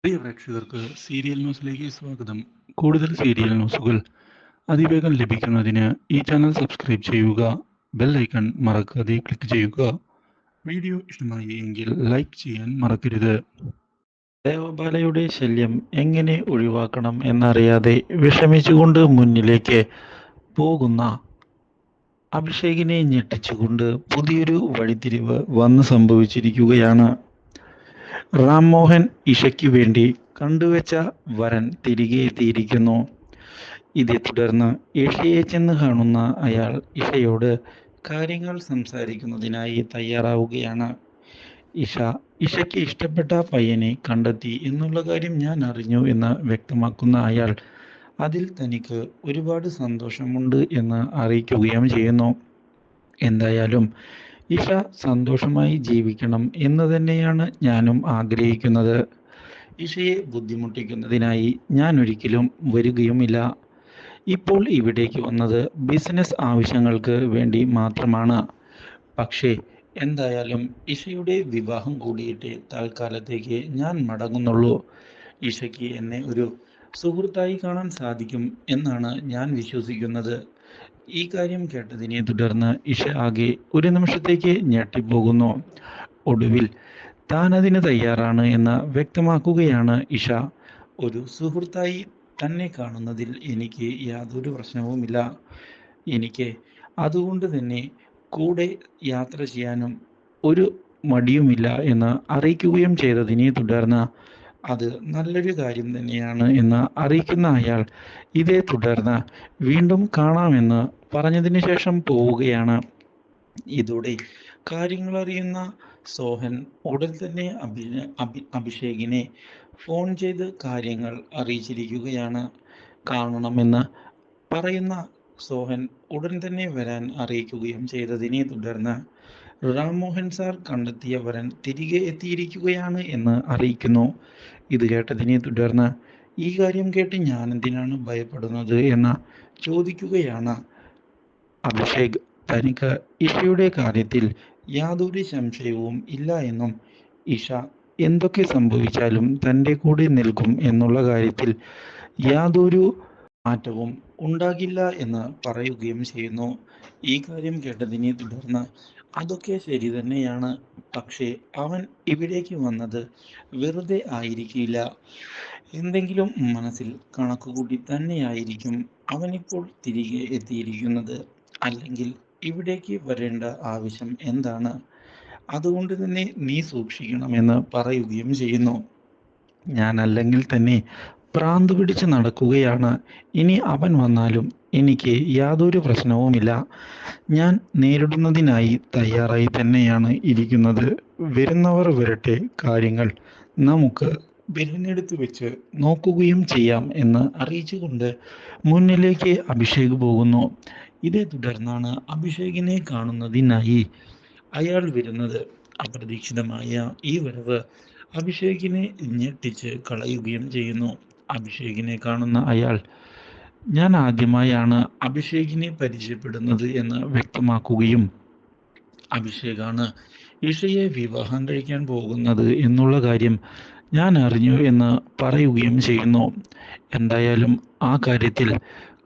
പ്രിയ പ്രേക്ഷകർക്ക് സീരിയൽ ന്യൂസിലേക്ക് സ്വാഗതം. കൂടുതൽ സീരിയൽ ന്യൂസുകൾ അതിവേഗം ലഭിക്കുന്നതിന് ഈ ചാനൽ സബ്സ്ക്രൈബ് ചെയ്യുക. ബെൽ ഐക്കൺ മറക്കാതെ ക്ലിക്ക് ചെയ്യുക. വീഡിയോ ഇഷ്ടമായി എങ്കിൽ ലൈക്ക് ചെയ്യാൻ മറക്കരുത്. ദേവബാലയുടെ ശല്യം എങ്ങനെ ഒഴിവാക്കണം എന്നറിയാതെ വിഷമിച്ചുകൊണ്ട് മുന്നിലേക്ക് പോകുന്ന അഭിഷേകിനെ ഞെട്ടിച്ചുകൊണ്ട് പുതിയൊരു വഴിത്തിരിവ് വന്ന് സംഭവിച്ചിരിക്കുകയാണ്. റാം മോഹൻ ഇഷയ്ക്ക് വേണ്ടി കണ്ടുവച്ച വരൻ തിരികെ എത്തിയിരിക്കുന്നു. ഇതേ തുടർന്ന് ഇഷയെ ചെന്ന് കാണുന്ന അയാൾ ഇഷയോട് കാര്യങ്ങൾ സംസാരിക്കുന്നതിനായി തയ്യാറാവുകയാണ്. ഇഷയ്ക്ക് ഇഷ്ടപ്പെട്ട പയ്യനെ കണ്ടെത്തി എന്നുള്ള കാര്യം ഞാൻ അറിഞ്ഞു എന്ന് വ്യക്തമാക്കുന്ന അയാൾ അതിൽ തനിക്ക് ഒരുപാട് സന്തോഷമുണ്ട് എന്ന് അറിയിക്കുകയും ചെയ്യുന്നു. എന്തായാലും ഇഷ സന്തോഷമായി ജീവിക്കണം എന്ന് തന്നെയാണ് ഞാനും ആഗ്രഹിക്കുന്നത്. ഇഷയെ ബുദ്ധിമുട്ടിക്കുന്നതിനായി ഞാൻ ഒരിക്കലും വരികയുമില്ല. ഇപ്പോൾ ഇവിടേക്ക് വന്നത് ബിസിനസ് ആവശ്യങ്ങൾക്ക് വേണ്ടി മാത്രമാണ്. പക്ഷേ എന്തായാലും ഇഷയുടെ വിവാഹം കൂടിയിട്ട് തൽക്കാലത്തേക്ക് ഞാൻ മടങ്ങുന്നുള്ളൂ. ഇഷയ്ക്ക് എന്നെ ഒരു സുഹൃത്തായി കാണാൻ സാധിക്കും എന്നാണ് ഞാൻ വിശ്വസിക്കുന്നത്. ഈ കാര്യം കേട്ടതിനെ തുടർന്ന് ഇഷ ആകെ ഒരു നിമിഷത്തേക്ക് ഞെട്ടിപ്പോകുന്നു. ഒടുവിൽ താൻ അതിന് തയ്യാറാണ് എന്ന് വ്യക്തമാക്കുകയാണ് ഇഷ. ഒരു സുഹൃത്തായി തന്നെ കാണുന്നതിൽ എനിക്ക് യാതൊരു പ്രശ്നവുമില്ല. എനിക്ക് അതുകൊണ്ട് തന്നെ കൂടെ യാത്ര ചെയ്യാനും ഒരു മടിയുമില്ല എന്ന് അറിയിക്കുകയും ചെയ്തതിനെ തുടർന്ന് അത് നല്ലൊരു കാര്യം തന്നെയാണ് എന്ന് അറിയിക്കുന്ന അയാൾ ഇതേ തുടർന്ന് വീണ്ടും കാണാമെന്ന് പറഞ്ഞതിന് ശേഷം പോവുകയാണ്. ഇതോടെ കാര്യങ്ങൾ അറിയുന്ന സോഹൻ ഉടൻ തന്നെ അഭിഷേകിനെ ഫോൺ ചെയ്ത് കാര്യങ്ങൾ അറിയിച്ചിരിക്കുകയാണ്. കാണണമെന്ന് പറയുന്ന സോഹൻ ഉടൻ തന്നെ വരാൻ അറിയിക്കുകയും ചെയ്തതിനെ തുടർന്ന് റാംമോഹൻ സാർ കണ്ടെത്തിയ വരൻ തിരികെ എത്തിയിരിക്കുകയാണ് എന്ന് അറിയിക്കുന്നു. ഇത് കേട്ടതിനെ തുടർന്ന് ഈ കാര്യം കേട്ട് ഞാൻ എന്തിനാണ് ഭയപ്പെടുന്നത് എന്ന് ചോദിക്കുകയാണ് അഭിഷേക്. തനിക്ക് ഇഷയുടെ കാര്യത്തിൽ യാതൊരു സംശയവും ഇല്ല എന്നും ഇഷ എന്തൊക്കെ സംഭവിച്ചാലും തൻ്റെ കൂടെ നിൽക്കും എന്നുള്ള കാര്യത്തിൽ യാതൊരു മാറ്റവും ഉണ്ടാകില്ല എന്ന് പറയുകയും ചെയ്യുന്നു. ഈ കാര്യം കേട്ടതിനെ തുടർന്ന് അതൊക്കെ ശരി തന്നെയാണ്, പക്ഷേ അവൻ ഇവിടേക്ക് വന്നത് വെറുതെ ആയിരിക്കില്ല. എന്തെങ്കിലും മനസ്സിൽ കണക്കുകൂട്ടി തന്നെയായിരിക്കും അവനിപ്പോൾ തിരികെ എത്തിയിരിക്കുന്നത്. അല്ലെങ്കിൽ ഇവിടേക്ക് വരേണ്ട ആവശ്യം എന്താണ്? അതുകൊണ്ട് തന്നെ നീ സൂക്ഷിക്കണമെന്ന് പറയുകയും ചെയ്യുന്നു. ഞാൻ അല്ലെങ്കിൽ തന്നെ ഭ്രാന്ത് പിടിച്ച് നടക്കുകയാണ്. ഇനി അവൻ വന്നാലും എനിക്ക് യാതൊരു പ്രശ്നവുമില്ല. ഞാൻ നേരിടുന്നതിനായി തയ്യാറായി തന്നെയാണ് ഇരിക്കുന്നത്. വരുന്നവർ വരട്ടെ, കാര്യങ്ങൾ നമുക്ക് വിരലെടുത്ത് വെച്ച് നോക്കുകയും ചെയ്യാം എന്ന് അറിയിച്ചുകൊണ്ട് മുന്നിലേക്ക് അഭിഷേക് പോകുന്നു. ഇതേ തുടർന്നാണ് അഭിഷേകിനെ കാണുന്നതിനായി അയാൾ വരുന്നത്. അപ്രതീക്ഷിതമായ ഈ വരവ് അഭിഷേകിനെ ഞെട്ടിച്ച് കളയുകയും ചെയ്യുന്നു. അഭിഷേകിനെ കാണുന്ന അയാൾ ഞാൻ ആദ്യമായാണ് അഭിഷേകിനെ പരിചയപ്പെടുന്നത് എന്ന് വ്യക്തമാക്കുകയും അഭിഷേകാണ് ഇഷയെ വിവാഹം കഴിക്കാൻ പോകുന്നത് എന്നുള്ള കാര്യം ഞാൻ അറിഞ്ഞു എന്ന് പറയുകയും ചെയ്യുന്നു. എന്തായാലും ആ കാര്യത്തിൽ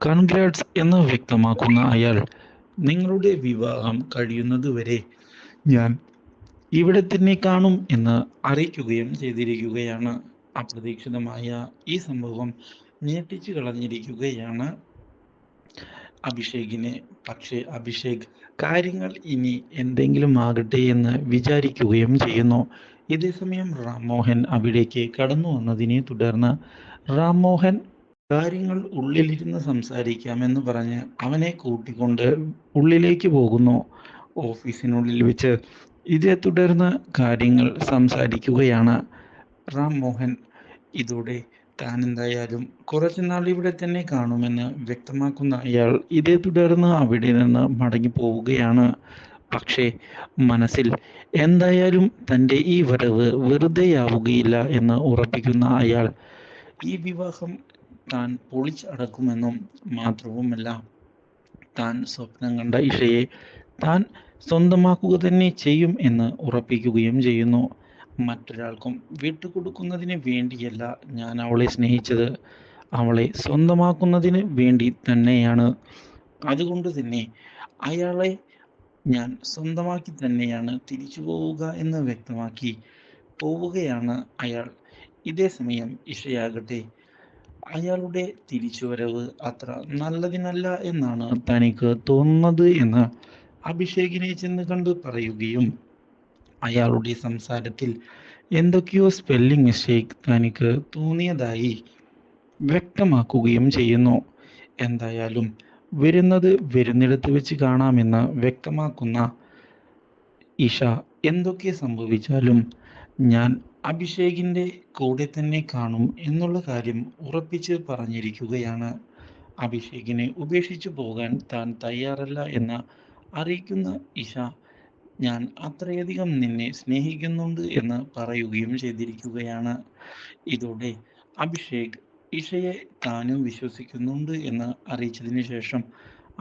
കൺഗ്രാറ്റ്സ് എന്ന് വ്യക്തമാക്കുന്ന അയാൾ നിങ്ങളുടെ വിവാഹം കഴിയുന്നത് വരെ ഞാൻ ഇവിടെ തന്നെ കാണും എന്ന് അറിയിക്കുകയും ചെയ്തിരിക്കുകയാണ്. അപ്രതീക്ഷിതമായ ഈ സംഭവം ഞെട്ടിച്ചു കളഞ്ഞിരിക്കുകയാണ് അഭിഷേകിനെ. പക്ഷേ അഭിഷേക് കാര്യങ്ങൾ ഇനി എന്തെങ്കിലും ആകട്ടെ എന്ന് വിചാരിക്കുകയും ചെയ്യുന്നു. ഇതേസമയം റാംമോഹൻ അവിടേക്ക് കടന്നു വന്നതിനെ തുടർന്ന് റാംമോഹൻ കാര്യങ്ങൾ ഉള്ളിലിരുന്ന് സംസാരിക്കാമെന്ന് പറഞ്ഞ് അവനെ കൂട്ടിക്കൊണ്ട് ഉള്ളിലേക്ക് പോകുന്നു. ഓഫീസിനുള്ളിൽ വെച്ച് ഇതേ തുടർന്ന് കാര്യങ്ങൾ സംസാരിക്കുകയാണ് റാംമോഹൻ. ഇതോടെ താൻ എന്തായാലും കുറച്ചുനാൾ ഇവിടെ തന്നെ കാണുമെന്ന് വ്യക്തമാക്കുന്ന അയാൾ ഇതേ തുടർന്ന് അവിടെ നിന്ന് മടങ്ങി പോവുകയാണ്. പക്ഷേ മനസ്സിൽ എന്തായാലും തൻ്റെ ഈ വരവ് വെറുതെയാവുകയില്ല എന്ന് ഉറപ്പിക്കുന്ന അയാൾ ഈ വിവാഹം താൻ പൊളിച്ചടക്കുമെന്നും മാത്രവുമല്ല താൻ സ്വപ്നം കണ്ട ഇഷയെ താൻ സ്വന്തമാക്കുക തന്നെ ചെയ്യും എന്ന് ഉറപ്പിക്കുകയും ചെയ്യുന്നു. മറ്റൊരാൾക്കും വിട്ടുകൊടുക്കുന്നതിന് വേണ്ടിയല്ല ഞാൻ അവളെ സ്നേഹിച്ചത്, അവളെ സ്വന്തമാക്കുന്നതിന് വേണ്ടി തന്നെയാണ്. അതുകൊണ്ട് തന്നെ അയാളെ ഞാൻ സ്വന്തമാക്കി തന്നെയാണ് തിരിച്ചു പോവുക എന്ന് വ്യക്തമാക്കി പോവുകയാണ് അയാൾ. ഇതേ സമയം ഇഷയാകട്ടെ അയാളുടെ തിരിച്ചുവരവ് അത്ര നല്ലതിനല്ല എന്നാണ് തനിക്ക് തോന്നുന്നത് എന്ന് അഭിഷേകിനെ ചെന്ന് കണ്ട് പറയുകയും അയാളുടെ സംസാരത്തിൽ എന്തൊക്കെയോ സ്പെല്ലിംഗ് മിസ്റ്റേക്ക് തനിക്ക് തോന്നിയതായി വ്യക്തമാക്കുകയും ചെയ്യുന്നു. എന്തായാലും വരുന്നത് വരുന്നിടത്ത് വെച്ച് കാണാമെന്ന് വ്യക്തമാക്കുന്ന ഇഷ എന്തൊക്കെ സംഭവിച്ചാലും ഞാൻ അഭിഷേകിൻ്റെ കൂടെ തന്നെ കാണും എന്നുള്ള കാര്യം ഉറപ്പിച്ച് പറഞ്ഞിരിക്കുകയാണ്. അഭിഷേകിനെ ഉപേക്ഷിച്ചു പോകാൻ താൻ തയ്യാറല്ല എന്ന് അറിയിക്കുന്ന ഇഷ ഞാൻ അത്രയധികം നിന്നെ സ്നേഹിക്കുന്നുണ്ട് എന്ന് പറയുകയും ചെയ്തിരിക്കുകയാണ്. ഇതോടെ അഭിഷേക് ഇഷയെ താനും വിശ്വസിക്കുന്നുണ്ട് എന്ന് അറിയിച്ചതിന് ശേഷം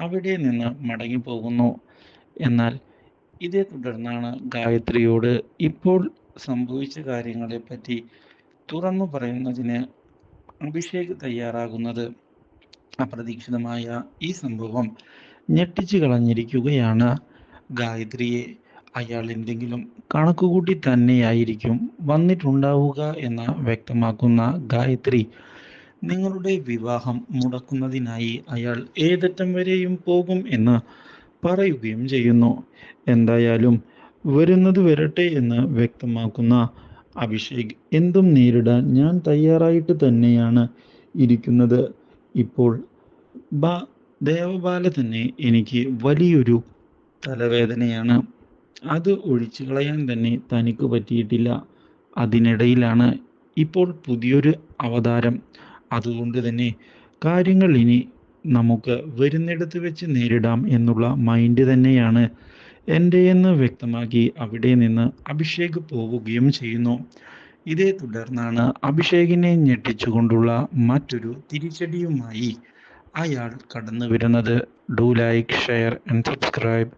അവിടെ നിന്ന് മടങ്ങിപ്പോകുന്നു. എന്നാൽ ഇതേ തുടർന്നാണ് ഗായത്രിയോട് ഇപ്പോൾ സംഭവിച്ച കാര്യങ്ങളെപ്പറ്റി തുറന്നു പറയുന്നതിന് അഭിഷേക് തയ്യാറാകുന്നത്. അപ്രതീക്ഷിതമായ ഈ സംഭവം ഞെട്ടിച്ചു കളഞ്ഞിരിക്കുകയാണ് ഗായത്രിയെ. അയാൾ എന്തെങ്കിലും കണക്കുകൂട്ടി തന്നെയായിരിക്കും വന്നിട്ടുണ്ടാവുക എന്ന് വ്യക്തമാക്കുന്ന ഗായത്രി നിങ്ങളുടെ വിവാഹം മുടക്കുന്നതിനായി അയാൾ ഏതറ്റം വരെയും പോകും എന്ന് പറയുകയും ചെയ്യുന്നു. എന്തായാലും വരുന്നത് വരട്ടെ എന്ന് വ്യക്തമാക്കുന്ന അഭിഷേക് എന്തും നേരിടാൻ ഞാൻ തയ്യാറായിട്ട് തന്നെയാണ് ഇരിക്കുന്നത്. ഇപ്പോൾ ദേവബാല തന്നെ എനിക്ക് വലിയൊരു തലവേദനയാണ്. അത് ഒഴിച്ചു കളയാൻ തന്നെ തനിക്ക് പറ്റിയിട്ടില്ല. അതിനിടയിലാണ് ഇപ്പോൾ പുതിയൊരു അവതാരം. അതുകൊണ്ട് തന്നെ കാര്യങ്ങൾ ഇനി നമുക്ക് വരുന്നിടത്ത് വെച്ച് നേരിടാം എന്നുള്ള മൈൻഡ് തന്നെയാണ് എൻ്റെ എന്ന് വ്യക്തമാക്കി അവിടെ നിന്ന് അഭിഷേക് പോവുകയും ചെയ്യുന്നു. ഇതേ തുടർന്നാണ് അഭിഷേകിനെ ഞെട്ടിച്ചുകൊണ്ടുള്ള മറ്റൊരു തിരിച്ചടിയുമായി അയാൾ കടന്നു വരുന്നത്. Do like, share and subscribe.